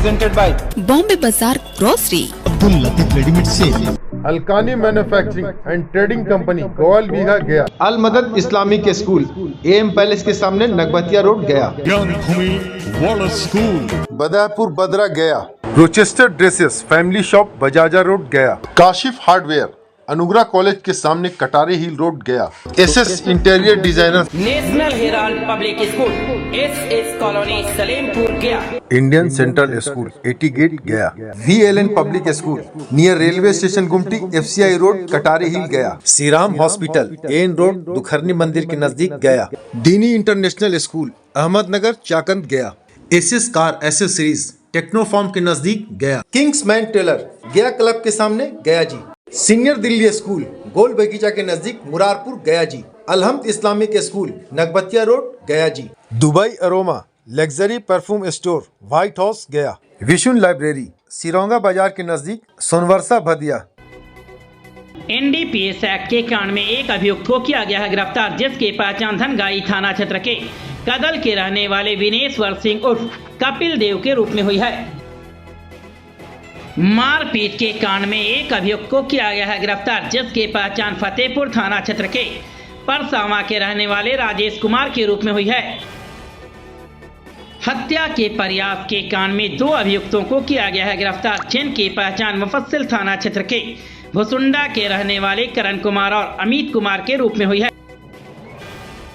presented by Bombay Bazaar Grocery, Abdul Latif readymade sale, Alkani manufacturing and trading company Gowal Bigha Gaya. Al मदद Islamic school M palace के सामने नगबतिया road गया। ज्ञान भूमि वाला स्कूल, बदापुर बदरा गया। Rochester dresses family shop Bajaja road गया। काशिफ हार्डवेयर अनुग्रह कॉलेज के सामने कटारी हिल रोड गया। SS interior designer national Herald public school SS colony Salempur गया। इंडियन सेंट्रल स्कूल 80 गेट गया। VLN public school near railway station गुमटी FCI रोड कटारी हिल गया। श्रीराम हॉस्पिटल एन रोड दुखरनी मंदिर के नजदीक गया। दीनी international school Ahmednagar Chakand Gaya. SS car accessories techno farm के नजदीक गया। किंग्समैन टेलर गया क्लब के सामने गया जी। सीनियर दिल्ली स्कूल गोल बगीचा के नजदीक Murarpur Gaya ji. Alhamd Islamic school Nagbatiya road Gaya ji. Dubai aroma luxury perfume store White House Gaya. Vishun library सिरोंगा बाजार के नजदीक सोनवर्षा भदिया। NDPS एक्ट के कांड में एक अभियुक्त को किया गया है गिरफ्तार, जिसकी पहचान धनगाई थाना क्षेत्र के कदल के रहने वाले विनेश्वर सिंह उर्फ कपिल देव के रूप में हुई है। मारपीट के कांड में एक अभियुक्त को किया गया है गिरफ्तार, जिसकी पहचान फतेहपुर थाना क्षेत्र के परसावा के रहने वाले राजेश कुमार के रूप में हुई है। हत्या के प्रयास के कांड में दो अभियुक्तों को किया गया है गिरफ्तार, जिनकी पहचान मुफस्सिल थाना क्षेत्र के भुसुंडा के रहने वाले करण कुमार और अमित कुमार के रूप में हुई है।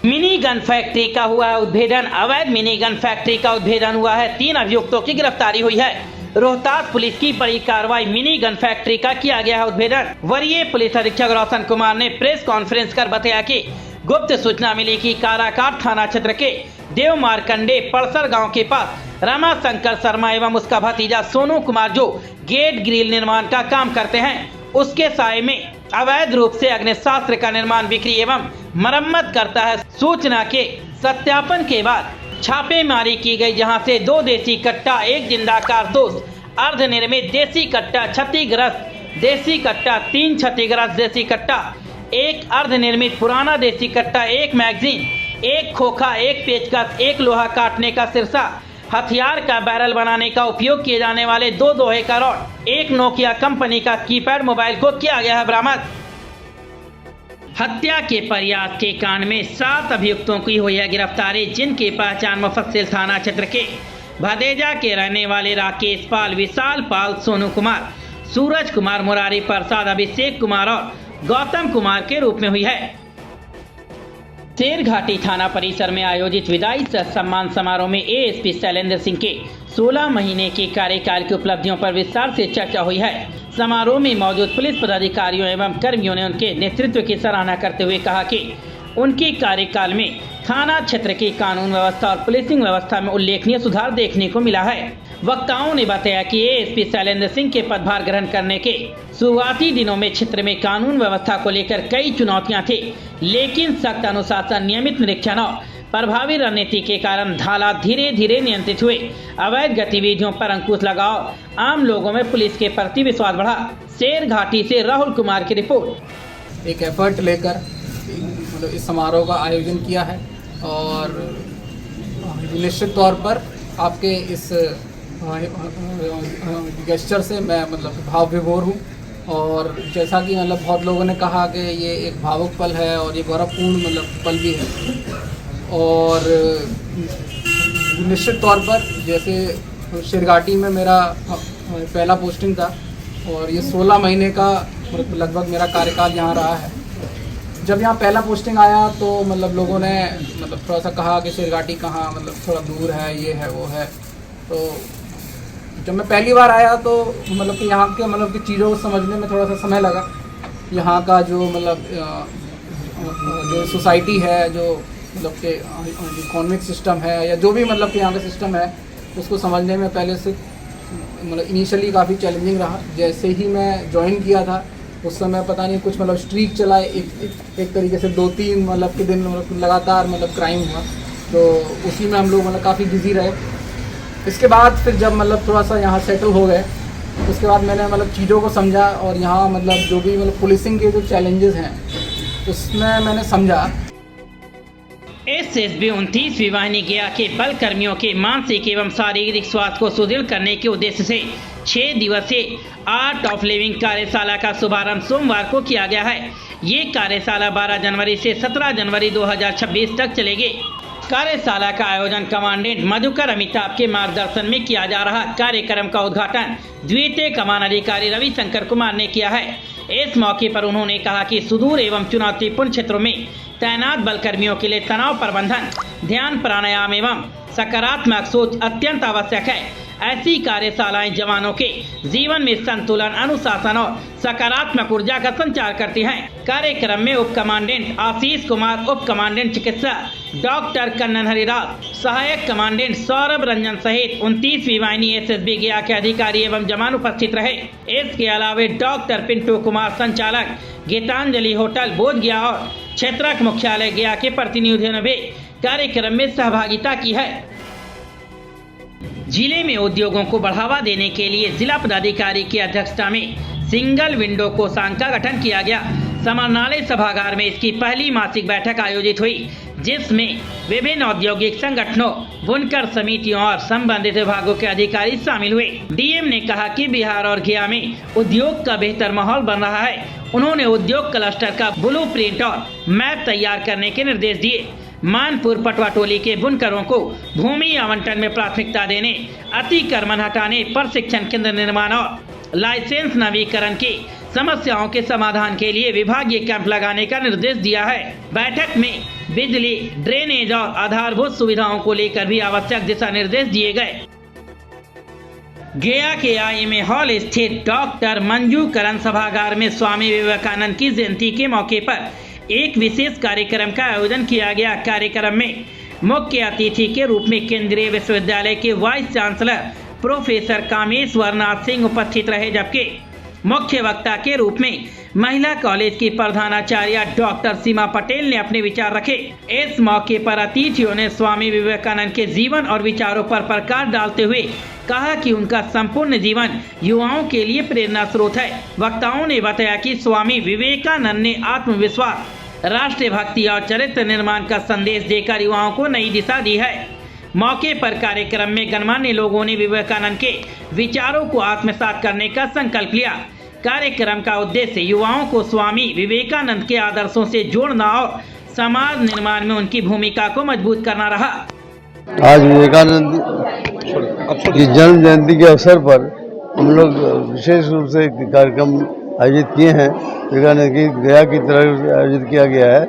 मिनी गन फैक्ट्री का हुआ है उद्भेदन। अवैध मिनी गन फैक्ट्री का उद्भेदन हुआ है। 3 अभियुक्तों की गिरफ्तारी हुई है। रोहतास पुलिस की बड़ी कार्रवाई, मिनी गन फैक्ट्री का किया गया है उद्भेदन। वरीय पुलिस अधीक्षक रोशन कुमार ने प्रेस कॉन्फ्रेंस कर बताया कि गुप्त सूचना मिली कि काराकाट थाना क्षेत्र के देव मारकंडे पड़सर गांव के पास रमा शंकर शर्मा एवं उसका भतीजा सोनू कुमार जो गेट ग्रिल निर्माण का काम करते हैं, उसके साय में अवैध रूप से अग्निशास्त्र का निर्माण, बिक्री एवं मरम्मत करता है। सूचना के सत्यापन के बाद छापेमारी की गई, जहां से 2 देसी कट्टा, 1 जिंदा कारतूस, अर्धनिर्मित देसी कट्टा, क्षतिग्रस्त देसी कट्टा, 3 क्षतिग्रस्त देसी कट्टा, 1 अर्धनिर्मित पुराना देसी कट्टा, 1 मैगजीन, 1 खोखा, 1 पेचकस, 1 लोहा काटने का सिरसा, हथियार का बैरल बनाने का उपयोग किए जाने वाले 2 लोहे का रॉड, 1 नोकिया कंपनी का कीपैड मोबाइल को किया गया है बरामद। हत्या के प्रयास के कांड में 7 अभियुक्तों की हुई है गिरफ्तारी, जिनकी पहचान मुफस्सिल थाना क्षेत्र के भदेजा के रहने वाले राकेश पाल, विशाल पाल, सोनू कुमार, सूरज कुमार, मुरारी प्रसाद, अभिषेक कुमार और गौतम कुमार के रूप में हुई है। शेरघाटी थाना परिसर में आयोजित विदाई सम्मान समारोह में ASP शैलेंद्र सिंह के 16 महीने के कार्यकाल की उपलब्धियों पर विस्तार से चर्चा हुई है। समारोह में मौजूद पुलिस पदाधिकारियों एवं कर्मियों ने उनके नेतृत्व की सराहना करते हुए कहा कि उनके कार्यकाल में थाना क्षेत्र की कानून व्यवस्था और पुलिसिंग व्यवस्था में उल्लेखनीय सुधार देखने को मिला है। वक्ताओं ने बताया कि ASP शैलेंद्र सिंह के पदभार ग्रहण करने के शुरुआती दिनों में क्षेत्र में कानून व्यवस्था को लेकर कई चुनौतियां थी, लेकिन सख्त अनुशासन, नियमित निरीक्षण और प्रभावी रणनीति के कारण हालात धीरे धीरे नियंत्रित हुए। अवैध गतिविधियों पर अंकुश लगाओ, आम लोगों में पुलिस के प्रति विश्वास बढ़ा। शेरघाटी से राहुल कुमार की रिपोर्ट। एक एफर्ट लेकर मतलब इस समारोह का आयोजन किया है और निश्चित तौर पर आपके इस गेस्चर से मैं मतलब भाव विभोर हूँ। और जैसा कि मतलब बहुत लोगों ने कहा कि ये एक भावुक पल है और ये गौरवपूर्ण मतलब पल भी है। और निश्चित तौर पर जैसे शेरघाटी में मेरा पहला पोस्टिंग था और ये 16 महीने का लगभग मेरा कार्यकाल यहाँ रहा है। जब यहाँ पहला पोस्टिंग आया तो मतलब लोगों ने मतलब थोड़ा सा कहा कि शेरघाटी कहाँ, मतलब थोड़ा दूर है, ये है वो है। तो जब मैं पहली बार आया तो मतलब कि यहाँ के मतलब की चीज़ों को समझने में थोड़ा सा समय लगा। यहाँ का जो मतलब जो सोसाइटी है, जो मतलब के इकोनॉमिक सिस्टम है या जो भी मतलब कि यहाँ का सिस्टम है, उसको समझने में पहले से मतलब इनिशियली काफ़ी चैलेंजिंग रहा। जैसे ही मैं ज्वाइन किया था उस समय पता नहीं कुछ मतलब स्ट्रीक चलाए एक तरीके से 2-3 मतलब के दिन मतलब लगातार मतलब क्राइम हुआ, तो उसी में हम लोग मतलब काफ़ी बिजी रहे। इसके बाद फिर जब मतलब थोड़ा सा यहाँ सेटल हो गए, उसके बाद मैंने मतलब चीज़ों को समझा और यहाँ मतलब जो भी मतलब पुलिसिंग के जो चैलेंजेस हैं उसमें मैंने समझा। इस एसएसबी 29वीं वाहिनी गया के बल कर्मियों के मानसिक एवं शारीरिक स्वास्थ्य को सुदृढ़ करने के उद्देश्य से 6 दिवसीय आर्ट ऑफ लिविंग कार्यशाला का शुभारंभ सोमवार को किया गया है। ये कार्यशाला 12 जनवरी से 17 जनवरी 2026 तक चलेगी। कार्यशाला का आयोजन कमांडेंट मधुकर अमिताभ के मार्गदर्शन में किया जा रहा। कार्यक्रम का उद्घाटन द्वितीय कमान अधिकारी रविशंकर कुमार ने किया है। इस मौके पर उन्होंने कहा कि सुदूर एवं चुनौतीपूर्ण क्षेत्रों में तैनात बल कर्मियों के लिए तनाव प्रबंधन, ध्यान, प्राणायाम एवं सकारात्मक सोच अत्यंत आवश्यक है। ऐसी कार्यशालाएं जवानों के जीवन में संतुलन, अनुशासन और सकारात्मक ऊर्जा का संचार करती हैं। कार्यक्रम में उप कमांडेंट आशीष कुमार, उप कमांडेंट चिकित्सा डॉक्टर कन्नन हरिराज, सहायक कमांडेंट सौरभ रंजन सहित 29वीं वाहिनी एसएसबी गया के अधिकारी एवं जवान उपस्थित रहे। इसके अलावा डॉक्टर पिंटू कुमार, संचालक गीतांजलि होटल बोध गया और क्षेत्रक मुख्यालय गया के प्रतिनिधियों ने भी कार्यक्रम में सहभागिता की है। जिले में उद्योगों को बढ़ावा देने के लिए जिला पदाधिकारी की अध्यक्षता में सिंगल विंडो कोषांग का गठन किया गया। समाहरणालय सभागार में इसकी पहली मासिक बैठक आयोजित हुई, जिसमें विभिन्न औद्योगिक संगठनों, बुनकर समितियों और संबंधित विभागों के अधिकारी शामिल हुए। डीएम ने कहा कि बिहार और गया में उद्योग का बेहतर माहौल बन रहा है। उन्होंने उद्योग क्लस्टर का ब्लूप्रिंट और मैप तैयार करने के निर्देश दिए। मानपुर पटवाटोली के बुनकरों को भूमि आवंटन में प्राथमिकता देने, अतिक्रमण हटाने, प्रशिक्षण केंद्र निर्माण और लाइसेंस नवीकरण की समस्याओं के समाधान के लिए विभागीय कैंप लगाने का निर्देश दिया है। बैठक में बिजली, ड्रेनेज और आधारभूत सुविधाओं को लेकर भी आवश्यक दिशा निर्देश दिए गए। गया के आईएमए हॉल स्थित डॉक्टर मंजू करण सभागार में स्वामी विवेकानंद की जयंती के मौके पर एक विशेष कार्यक्रम का आयोजन किया गया। कार्यक्रम में मुख्य अतिथि के रूप में केंद्रीय विश्वविद्यालय के vice chancellor professor Kameshwar Nath Singh उपस्थित रहे, जबकि मुख्य वक्ता के रूप में महिला कॉलेज की प्रधानाचार्य डॉक्टर सीमा पटेल ने अपने विचार रखे। इस मौके पर अतिथियों ने स्वामी विवेकानंद के जीवन और विचारों पर प्रकाश डालते हुए कहा कि उनका संपूर्ण जीवन युवाओं के लिए प्रेरणा स्रोत है। वक्ताओं ने बताया कि स्वामी विवेकानंद ने आत्मविश्वास, राष्ट्रीय भक्ति और चरित्र निर्माण का संदेश देकर युवाओं को नई दिशा दी है। मौके पर कार्यक्रम में गणमान्य लोगों ने विवेकानंद के विचारों को आत्मसात करने का संकल्प लिया। कार्यक्रम का उद्देश्य युवाओं को स्वामी विवेकानंद के आदर्शों से जोड़ना और समाज निर्माण में उनकी भूमिका को मजबूत करना रहा। आज विवेकानंद की जन्म जयंती के अवसर पर हम लोग विशेष रूप से एक कार्यक्रम आयोजित किए हैं। विवेकानंद की गया की तरह आयोजित किया गया है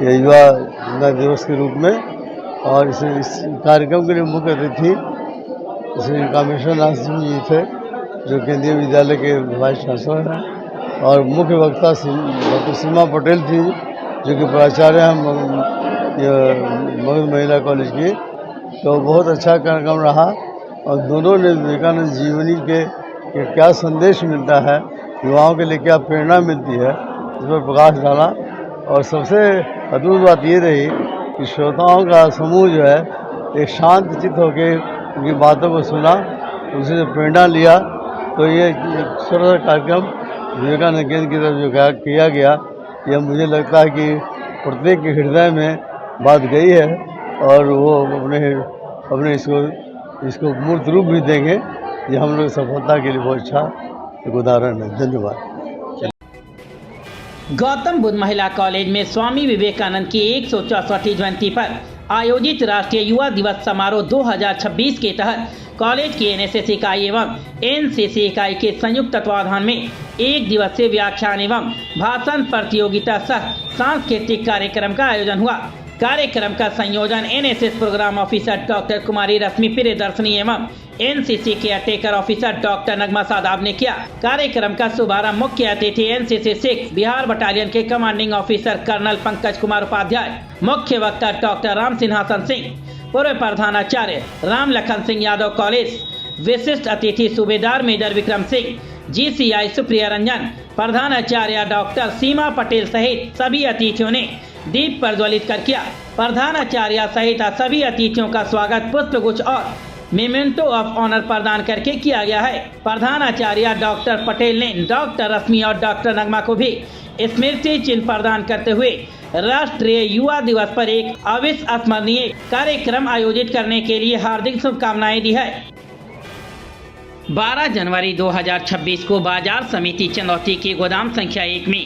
ये युवा दिवस के रूप में, और इस कार्यक्रम के लिए मुख्य अतिथि श्री कामेश्वर नाथ सिंह जी थे, जो केंद्रीय विद्यालय के वाइस चांसलर हैं, और मुख्य वक्ता डॉक्टर सीमा पटेल थी, जो कि प्राचार्य हैं मगध महिला कॉलेज की। तो बहुत अच्छा कार्यक्रम रहा और दोनों ने विवेकानंद जीवनी के क्या संदेश मिलता है, युवाओं के लिए क्या प्रेरणा मिलती है, इस पर प्रकाश डाला। और सबसे अद्भुत बात ये रही कि श्रोताओं का समूह जो है एक शांत चित्त होकर उनकी बातों को सुना, उनसे प्रेरणा लिया। तो ये एक छोटा सा कार्यक्रम विवेकानंद केंद्र की तरफ जो किया गया, यह मुझे लगता है कि प्रत्येक के हृदय में बात गई है और वो अपने इसको मूर्त रूप भी देंगे। ये हम लोग सफलता के लिए बहुत अच्छा एक उदाहरण है। धन्यवाद। गौतम बुद्ध महिला कॉलेज में स्वामी विवेकानंद की 164वीं जयंती पर आयोजित राष्ट्रीय युवा दिवस समारोह 2026 के तहत कॉलेज की एनएसएस इकाई एवं एनसीसी इकाई के संयुक्त तत्वाधान में एक दिवसीय व्याख्यान एवं भाषण प्रतियोगिता सह सांस्कृतिक कार्यक्रम का आयोजन हुआ। कार्यक्रम का संयोजन NSS programme officer doctor Kumari Rashmi Priyadarshini एवं एनसीसी के अटेकर ऑफिसर डॉक्टर नगमा सादाब ने किया। कार्यक्रम का शुभारंभ मुख्य अतिथि एनसीसी 6 बिहार बटालियन के commanding officer colonel Pankaj Kumar Upadhyay, मुख्य वक्ता डॉक्टर राम सिंहासन सिंह, पूर्व प्रधानाचार्य राम लखन सिंह यादव कॉलेज, विशिष्ट अतिथि सूबेदार मेजर विक्रम सिंह, जीसीआई सुप्रिया रंजन, प्रधानाचार्य डॉक्टर सीमा पटेल सहित सभी अतिथियों ने दीप प्रज्वलित कर किया। प्रधानाचार्य सहित सभी अतिथियों का स्वागत पुष्पगुच्छ और मेमेंटो ऑफ ऑनर प्रदान करके किया गया है। प्रधानाचार्य डॉक्टर पटेल ने डॉक्टर रश्मि और डॉक्टर नगमा को भी स्मृति चिन्ह प्रदान करते हुए राष्ट्रीय युवा दिवस पर एक अविस्मरणीय कार्यक्रम आयोजित करने के लिए हार्दिक शुभकामनाएं दी है। 12 जनवरी 2026 को बाजार समिति चंदौती के गोदाम संख्या 1 में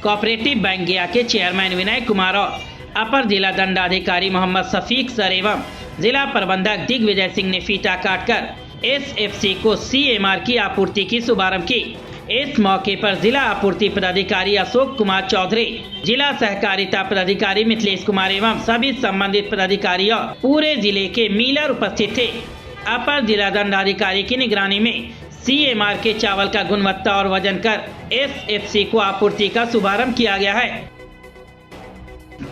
कोऑपरेटिव बैंक गया के चेयरमैन विनय कुमार और अपर जिला दंडाधिकारी मोहम्मद शफीक सर एवं जिला प्रबंधक दिग्विजय सिंह ने फीता काटकर एसएफसी को सीएमआर की आपूर्ति की शुभारंभ की। इस मौके पर जिला आपूर्ति पदाधिकारी अशोक कुमार चौधरी, जिला सहकारिता पदाधिकारी मिथिलेश कुमार एवं सभी संबंधित पदाधिकारी और पूरे जिले के मीलर उपस्थित थे। अपर जिला दंडाधिकारी की निगरानी में सीएमआर के चावल का गुणवत्ता और वजन कर एसएफसी को आपूर्ति का शुभारंभ किया गया है।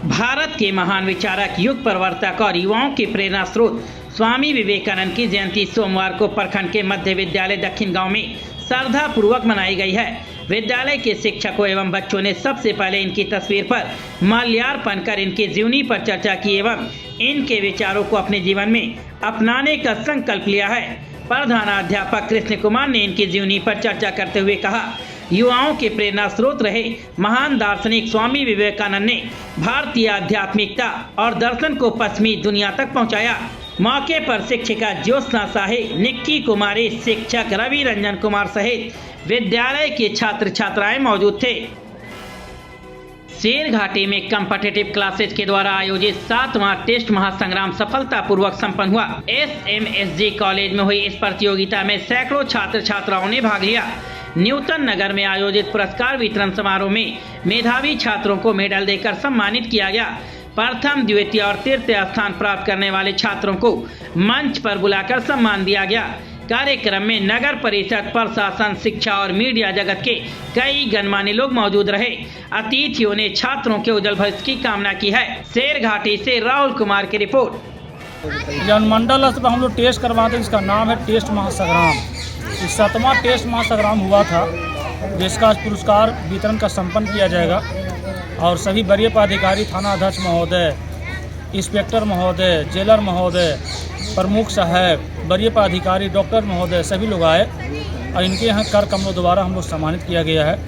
भारत के महान विचारक, युग प्रवर्तक और युवाओं के प्रेरणा स्रोत स्वामी विवेकानंद की जयंती सोमवार को प्रखंड के मध्य विद्यालय दक्षिण गांव में श्रद्धा पूर्वक मनाई गई है। विद्यालय के शिक्षकों एवं बच्चों ने सबसे पहले इनकी तस्वीर पर माल्यार्पण कर इनकी जीवनी पर चर्चा की एवं इनके विचारों को अपने जीवन में अपनाने का संकल्प लिया है। प्रधानाध्यापक कृष्ण कुमार ने इनकी जीवनी पर चर्चा करते हुए कहा, युवाओं के प्रेरणा स्रोत रहे महान दार्शनिक स्वामी विवेकानंद ने भारतीय आध्यात्मिकता और दर्शन को पश्चिमी दुनिया तक पहुंचाया। मौके पर शिक्षिका ज्योत्सना साहे, निक्की कुमारी, शिक्षक रवि रंजन कुमार सहित विद्यालय के छात्र छात्राएं मौजूद थे। शेरघाटी में कॉम्पिटिटिव क्लासेज के द्वारा आयोजित 7वां टेस्ट महासंग्राम सफलतापूर्वक संपन्न हुआ। एसएमएसजी कॉलेज में हुई इस प्रतियोगिता में सैकड़ों छात्र छात्राओं ने भाग लिया। न्यूटन नगर में आयोजित पुरस्कार वितरण समारोह में मेधावी छात्रों को मेडल देकर सम्मानित किया गया। प्रथम, द्वितीय और तृतीय स्थान प्राप्त करने वाले छात्रों को मंच पर बुलाकर सम्मान दिया गया। कार्यक्रम में नगर परिषद, प्रशासन, शिक्षा और मीडिया जगत के कई गणमान्य लोग मौजूद रहे। अतिथियों ने छात्रों के उज्जवल भविष्य की कामना की है। शेरघाटी से राहुल कुमार की रिपोर्ट। जनमंडल स्तर पर हम लोग टेस्ट करवाते हैं, इसका नाम है टेस्ट महासंग्राम। इस 7वां टेस्ट महासंग्राम हुआ था, जिसका पुरस्कार वितरण का संपन्न किया जाएगा और सभी वरीय पदाधिकारी, थाना अध्यक्ष महोदय, इंस्पेक्टर महोदय, जेलर महोदय, प्रमुख साहब, वरीय पदाधिकारी, डॉक्टर महोदय सभी लोग आए और इनके यहाँ कर कमलों द्वारा हम लोग सम्मानित किया गया है,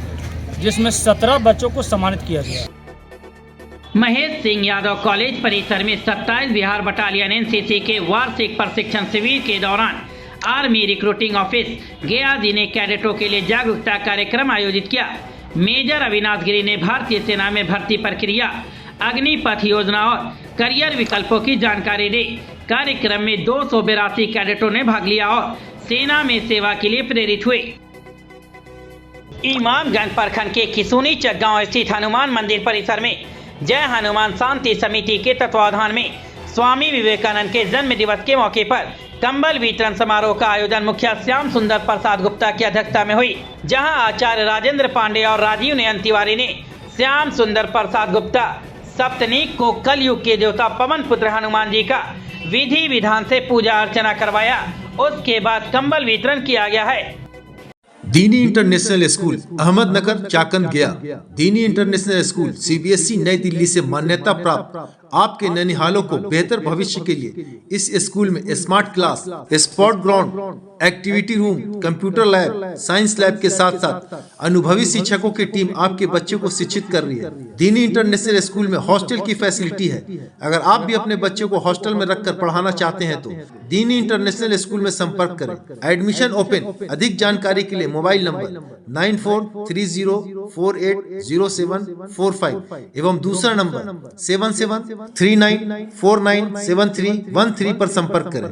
जिसमें 17 बच्चों को सम्मानित किया गया। महेश सिंह यादव कॉलेज परिसर में 27 बिहार बटालियन एनसीसी के वार्षिक प्रशिक्षण शिविर के दौरान आर्मी रिक्रूटिंग ऑफिस गया जी ने कैडेटों के लिए जागरूकता कार्यक्रम आयोजित किया। मेजर अविनाश गिरी ने भारतीय सेना में भर्ती प्रक्रिया, अग्निपथ योजना और करियर विकल्पों की जानकारी दी। कार्यक्रम में 282 कैडेटों ने भाग लिया और सेना में सेवा के लिए प्रेरित हुए। इमामगंज प्रखंड के किसुनी चक गांव स्थित हनुमान मंदिर परिसर में जय हनुमान शांति समिति के तत्वावधान में स्वामी विवेकानंद के जन्म दिवस के मौके पर कंबल वितरण समारोह का आयोजन मुखिया श्याम सुंदर प्रसाद गुप्ता की अध्यक्षता में हुई, जहां आचार्य राजेंद्र पांडे और राजीव नयन तिवारी ने श्याम सुंदर प्रसाद गुप्ता सप्तनीक को कलयुग के देवता पवन पुत्र हनुमान जी का विधि विधान से पूजा अर्चना करवाया। उसके बाद कंबल वितरण किया गया है। दीनी इंटरनेशनल स्कूल अहमदनगर चाकंद गया। दीनी इंटरनेशनल स्कूल सीबीएसई नई दिल्ली से मान्यता प्राप्त आपके ननिहालों को बेहतर भविष्य के लिए इस स्कूल में smart class, sport ground, activity room, computer lab, science lab के साथ साथ अनुभवी शिक्षकों की टीम आपके बच्चों को शिक्षित कर रही है। दीनी इंटरनेशनल स्कूल में हॉस्टल की फैसिलिटी है। अगर आप भी अपने बच्चों को हॉस्टल में रखकर पढ़ाना चाहते हैं तो दीनी इंटरनेशनल स्कूल में संपर्क करें। Admission open. अधिक जानकारी के लिए मोबाइल नंबर 9430480745 एवं दूसरा नंबर 7739497313 पर संपर्क करें।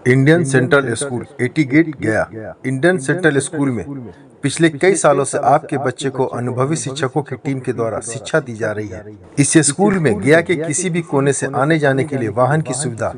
इंडियन सेंट्रल स्कूल 80 गेट गया। इंडियन सेंट्रल स्कूल में पिछले कई सालों से आपके बच्चे को अनुभवी शिक्षकों की टीम के द्वारा शिक्षा दी जा रही है। इस स्कूल में गया के किसी भी कोने से आने जाने के लिए वाहन की सुविधा,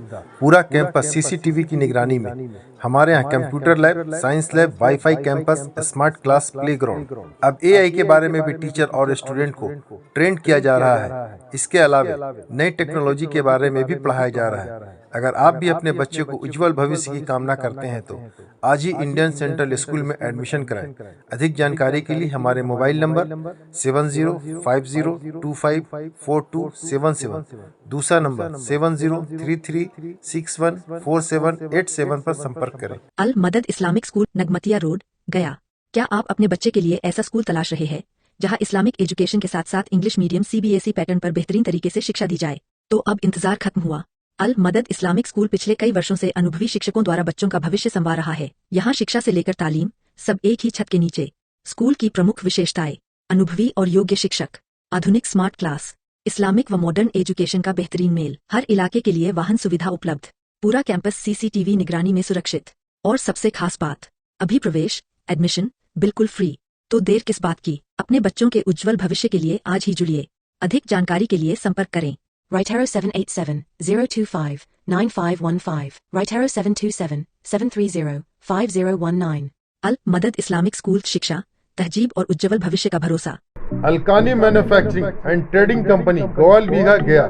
पूरा कैंपस सीसीटीवी की निगरानी में, हमारे यहाँ computer lab, science lab, wifi campus, smart class, playground. अब एआई के बारे में भी टीचर और स्टूडेंट को ट्रेंड किया जा रहा है। इसके अलावा नई टेक्नोलॉजी के बारे में भी पढ़ाया जा रहा है। अगर आप भी अपने बच्चे को उज्जवल भविष्य की कामना करते हैं तो आज ही इंडियन सेंट्रल स्कूल में एडमिशन कराएं। अधिक जानकारी के लिए हमारे मोबाइल नंबर 7050254277, दूसरा नंबर 7033614787 पर संपर्क करें। अल मदद इस्लामिक स्कूल, नगमतिया रोड, गया। क्या आप अपने बच्चे के लिए ऐसा स्कूल तलाश रहे हैं जहां इस्लामिक एजुकेशन के साथ साथ इंग्लिश मीडियम CBSE पैटर्न पर बेहतरीन तरीके से शिक्षा दी जाए? तो अब इंतजार खत्म हुआ। अल मदद इस्लामिक स्कूल पिछले कई वर्षों से अनुभवी शिक्षकों द्वारा बच्चों का भविष्य संवार रहा है। यहाँ शिक्षा से लेकर तालीम सब एक ही छत के नीचे। स्कूल की प्रमुख विशेषताएं: अनुभवी और योग्य शिक्षक, आधुनिक स्मार्ट क्लास, इस्लामिक व मॉडर्न एजुकेशन का बेहतरीन मेल, हर इलाके के लिए वाहन सुविधा उपलब्ध, पूरा कैंपस CCTV निगरानी में सुरक्षित, और सबसे खास बात, अभी प्रवेश एडमिशन बिल्कुल फ्री। तो देर किस बात की, अपने बच्चों के उज्जवल भविष्य के लिए आज ही जुड़िए। अधिक जानकारी के लिए संपर्क करें Rightaro 787-025-9515, Rightaro 727-730-5019। अल मदद इस्लामिक स्कूल, शिक्षा, तहजीब और उज्जवल भविष्य का भरोसा। Alkani manufacturing and trading company, Goyal Bigha, Gaya.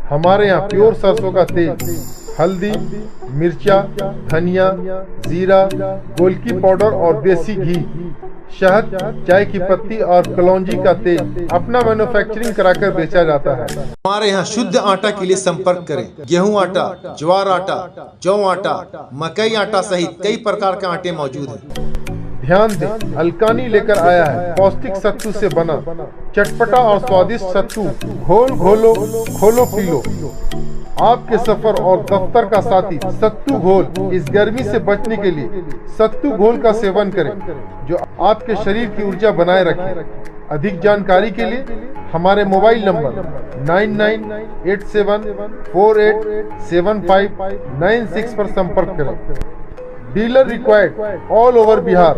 हमारे यहाँ प्योर सरसों का तेल, हल्दी, मिर्चा, धनिया, जीरा, गोलकी पाउडर और देसी घी, शहद, चाय की पत्ती और कलौंजी का तेल अपना मैन्युफैक्चरिंग कराकर बेचा जाता है। हमारे यहाँ शुद्ध आटा के लिए संपर्क करें। गेहूं आटा, ज्वार आटा, जौ आटा, मकई आटा सहित कई प्रकार के आटे मौजूद हैं। ध्यान दें, अलकानी लेकर आया है पौष्टिक सत्तू से बना चटपटा और स्वादिष्ट सत्तू। घोल घोलो, खोलो पी लो। आपके सफर और दफ्तर का साथी सत्तू घोल। इस गर्मी से बचने के लिए सत्तू घोल का सेवन करें जो आपके शरीर की ऊर्जा बनाए रखे। अधिक जानकारी के लिए हमारे मोबाइल नंबर 9987487596 पर संपर्क करें। Dealer required all over Bihar.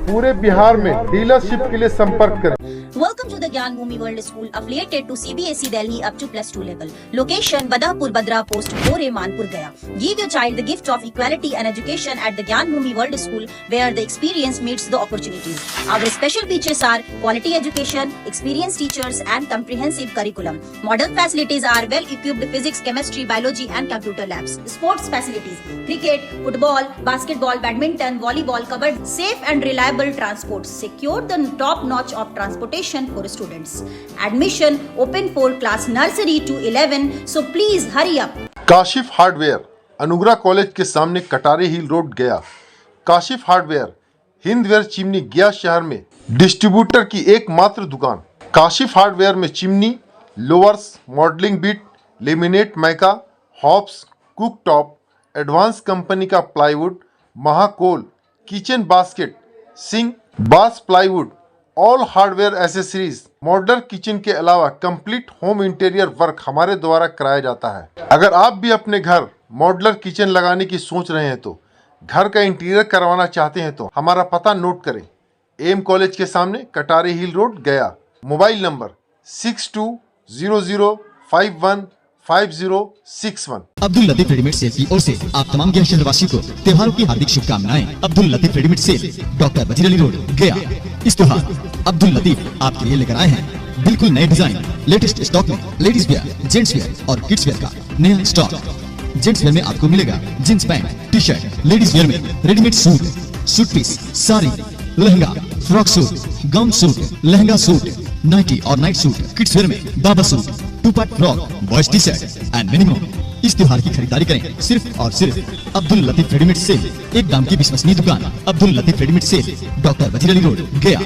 पूरे बिहार में डीलरशिप के लिए संपर्क करें। Welcome to the Gyan Bhumi World School, affiliated to CBSE Delhi up to +2 level. Location: Badahpur Badra Post, Bore, Manpur, Gaya. Give your child the gift of equality and education at the Gyan Bhumi World School, where the experience meets the opportunities. Our special features are quality education, experienced teachers, and comprehensive curriculum. Modern facilities are well-equipped physics, chemistry, biology, and computer labs. Sports facilities: cricket, football, basketball, badminton, volleyball, kabaddi. Safe and reliable transport. Secure the top-notch of transportation for students. Admission open for class nursery to 11. So please hurry up. Kashif hardware, अनुग्रह college के सामने, Katari hill road, गया। Kashif hardware Hindware chimney, गया शहर में distributor की एकमात्र दुकान। काशिफ हार्डवेयर में chimney, louvres, modelling bit, laminate mica, hobs, cook top, advance company का plywood, Mahakol, kitchen basket, sink, बास plywood, all hardware accessories, modular kitchen के अलावा कंप्लीट होम इंटीरियर वर्क हमारे द्वारा कराया जाता है। अगर आप भी अपने घर मॉडलर किचन लगाने की सोच रहे हैं तो घर का इंटीरियर करवाना चाहते हैं तो हमारा पता नोट करें। एम कॉलेज के सामने, Katari hill road, Gaya. Mobile number 6200515061। Abdul Latif readymade sale की ओर से आप तमाम गया शहरवासियों को त्योहारों की हार्दिक शुभकामनाएं। Abdul Latif readymade sale, doctor Wazir Ali road, गया। इस त्योहार अब्दुल लतीफ आपके लिए लेकर आए हैं बिल्कुल नए डिजाइन, लेटेस्ट स्टॉक में लेडीज वेयर, जेंट्स वेयर और किड्स वेयर का नया स्टॉक। जेंट्स वेयर में आपको मिलेगा jeans pant, T shirt. Ladies wear में readymade suit, suit piece, sari, lehenga, frock suit, gown suit, lehenga suit, nightie और नाइट सूट। किड्स वेयर में बाबा suit, 2-part frock, boys T shirt and many more. इस त्योहार की खरीदारी करें सिर्फ और सिर्फ अब्दुल लतीफ रेडीमेड सेल, एक दाम की विश्वसनीय दुकान। Abdul Latif readymade sale, doctor Wazir Ali road, गया।